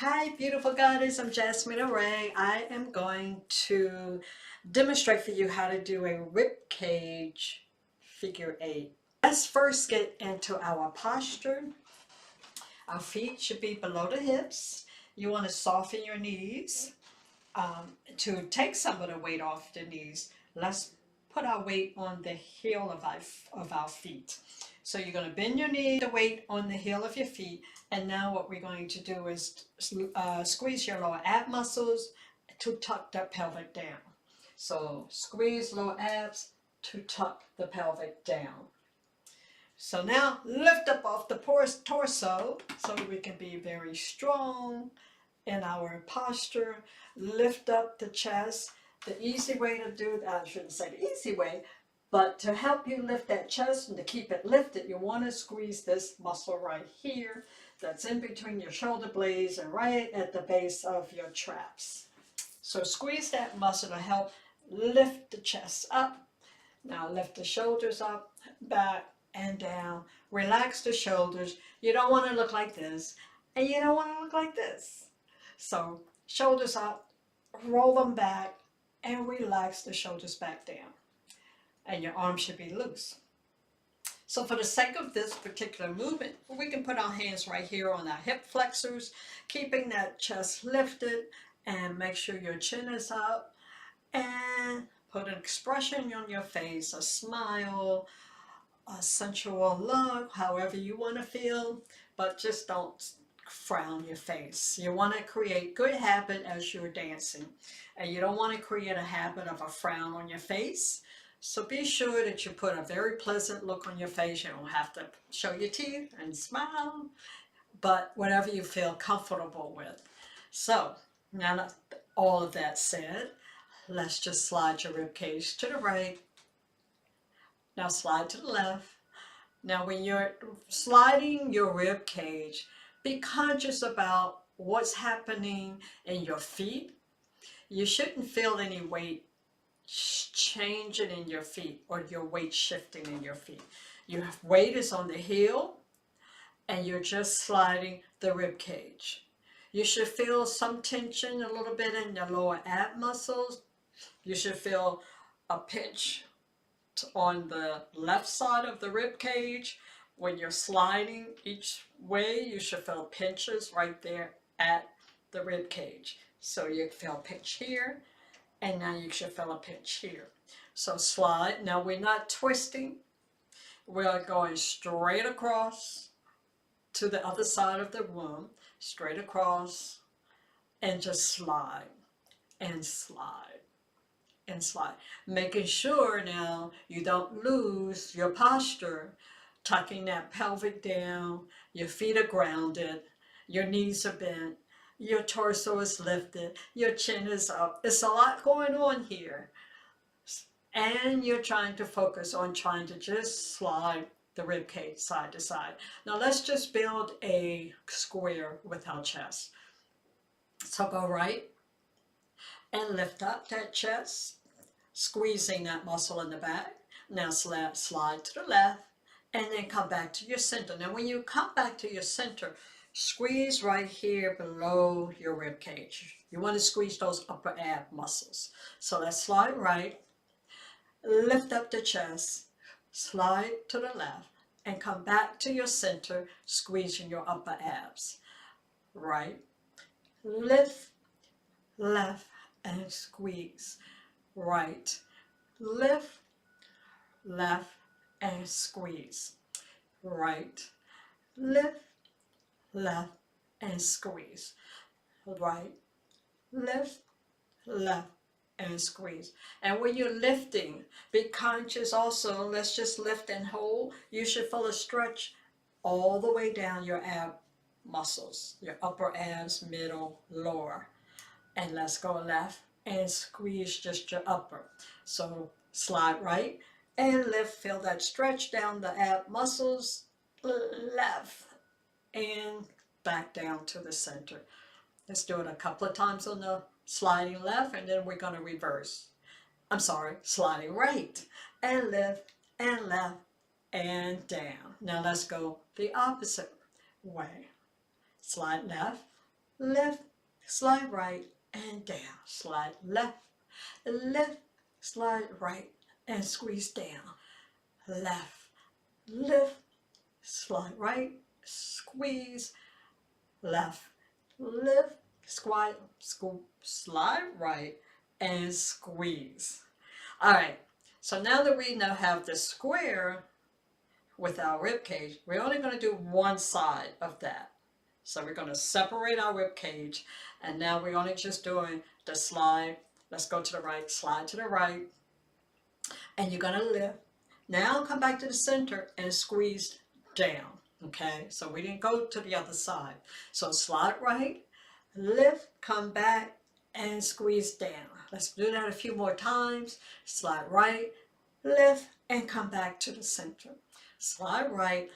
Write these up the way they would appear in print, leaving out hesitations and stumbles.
Hi, beautiful goddess. I'm Jasmine Array. I am going to demonstrate for you how to do a rib cage figure eight. Let's first get into our posture. Our feet should be below the hips. You want to soften your knees. To take some of the weight off the knees, let's put our weight on the heel of our feet. So you're going to bend your knee, the weight on the heel of your feet, and now what we're going to do is squeeze your lower ab muscles to tuck the pelvic down. So squeeze lower abs to tuck the pelvic down. So now lift up off the torso so we can be very strong in our posture. Lift up the chest. The easy way to do that, I shouldn't say the easy way, but to help you lift that chest and to keep it lifted, you want to squeeze this muscle right here that's in between your shoulder blades and right at the base of your traps. So squeeze that muscle to help lift the chest up. Now lift the shoulders up, back, and down. Relax the shoulders. You don't want to look like this, and you don't want to look like this. So shoulders up, roll them back, and relax the shoulders back down. And your arms should be loose. So for the sake of this particular movement, we can put our hands right here on our hip flexors, keeping that chest lifted, and make sure your chin is up, and put an expression on your face, a smile, a sensual look, however you want to feel, but just don't frown your face. You want to create good habit as you're dancing, and you don't want to create a habit of a frown on your face. So be sure that you put a very pleasant look on your face. You don't have to show your teeth and smile, but whatever you feel comfortable with. So now that all of that said, let's just slide your rib cage to the right. Now slide to the left. Now when you're sliding your rib cage, be conscious about what's happening in your feet. You shouldn't feel any weight changing in your feet or your weight shifting in your feet. Your weight is on the heel and you're just sliding the rib cage. You should feel some tension a little bit in your lower ab muscles. You should feel a pinch on the left side of the rib cage. When you're sliding each way, you should feel pinches right there at the rib cage. So you feel a pinch here, and now you should feel a pinch here. So slide. Now we're not twisting. We're going straight across to the other side of the room, straight across, and just slide and slide and slide. Making sure now you don't lose your posture, tucking that pelvic down, your feet are grounded, your knees are bent, your torso is lifted, your chin is up. It's a lot going on here. And you're trying to focus on trying to just slide the rib cage side to side. Now let's just build a square with our chest. So go right and lift up that chest, squeezing that muscle in the back. Now slide to the left and then come back to your center. Now when you come back to your center, squeeze right here below your rib cage. You want to squeeze those upper ab muscles. So let's slide right, lift up the chest, slide to the left, and come back to your center, squeezing your upper abs. Right, lift, left, and squeeze. Right, lift, left, and squeeze. Right, lift, left, and squeeze. Right, lift, left, and squeeze. And when you're lifting, be conscious also, let's just lift and hold. You should feel a stretch all the way down your ab muscles, your upper abs, middle, lower. And let's go left and squeeze just your upper. So slide right and lift, feel that stretch down the ab muscles, left and back down to the center. Let's do it a couple of times on the sliding left, and then we're going to reverse. I'm sorry, sliding right and lift and left and down. Now let's go the opposite way. Slide left lift, slide right, and down. Slide left, lift, slide right, and squeeze down. Left, lift, slide right, squeeze, left, lift, slide right, and squeeze. All right, so now that we now have the square with our rib cage, we're only going to do one side of that. So we're going to separate our rib cage, and now we're only just doing the slide. Let's go to the right, slide to the right, and you're going to lift. Now come back to the center and squeeze down. Okay, so we didn't go to the other side. So slide right, lift, come back, and squeeze down. Let's do that a few more times. Slide right, lift, and come back to the center. Slide right,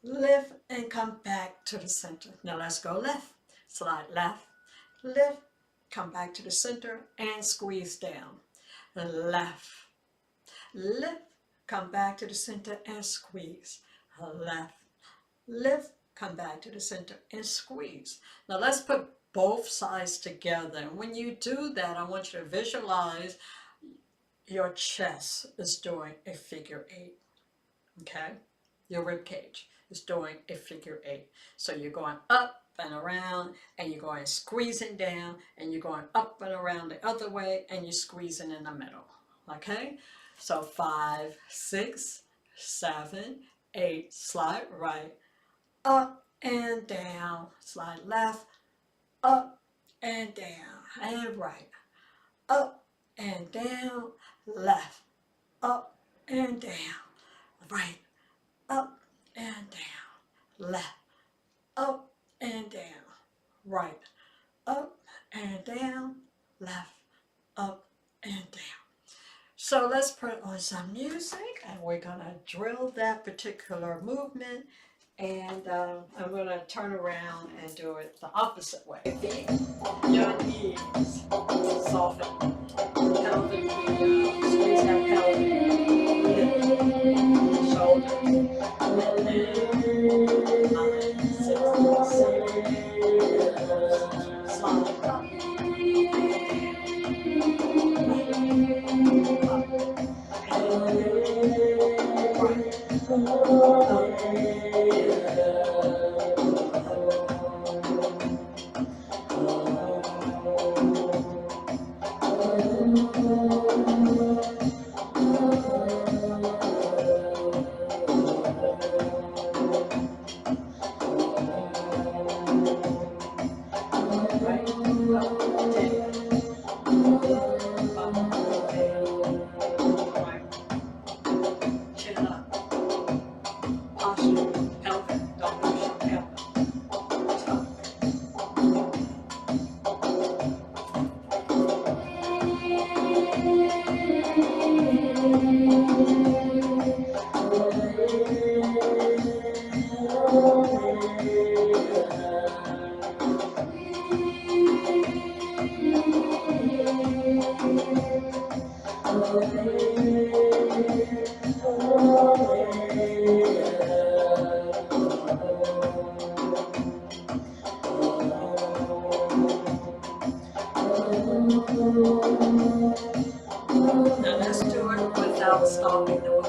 lift, and come back to the center. Now let's go left. Slide left, lift, come back to the center, and squeeze down. Left, lift, come back to the center, and squeeze. Left, lift, come back to the center, and squeeze. Now let's put both sides together. And when you do that, I want you to visualize your chest is doing a figure 8. Okay? Your rib cage is doing a figure 8. So you're going up and around, and you're going squeezing down, and you're going up and around the other way, and you're squeezing in the middle. Okay? So 5, 6, 7, 8, slide right, up and down, slide left, up and down, and right, up and down, left, up and down, right, up and down, left, up and down, right, up and down, left, up and down. So let's put on some music, and we're gonna drill that particular movement, and I'm gonna turn around and do it the opposite way. Your knees, soften, pelvic, squeeze that pelvic, lift, shoulder, and then 5, 6, 7, slide up. Now let's do it without stopping the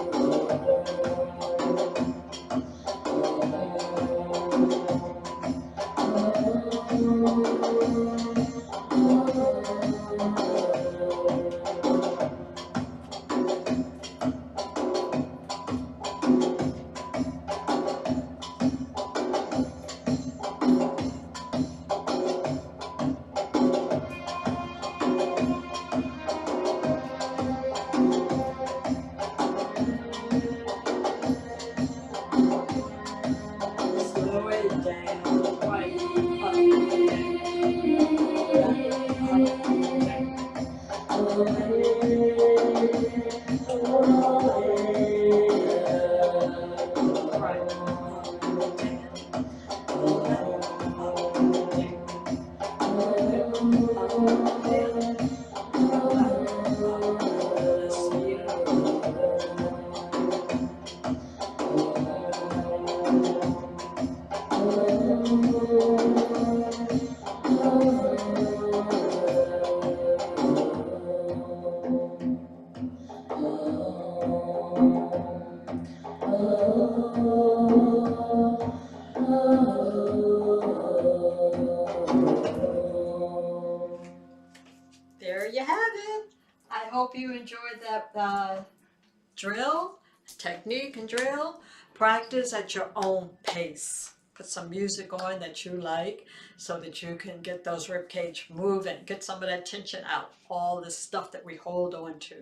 drill, technique and drill. Practice at your own pace. Put some music on that you like so that you can get those rib cage moving, get some of that tension out, all this stuff that we hold on to.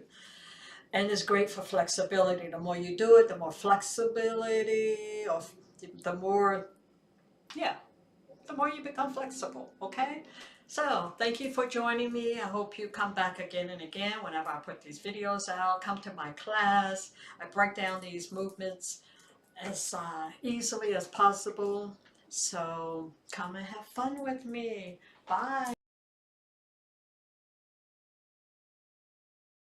And it's great for flexibility. The more you do it, the more flexibility, or the more, yeah, the more you become flexible, okay? So thank you for joining me. I hope you come back again and again whenever I put these videos out. Come to my class. I break down these movements as easily as possible. So come and have fun with me. Bye.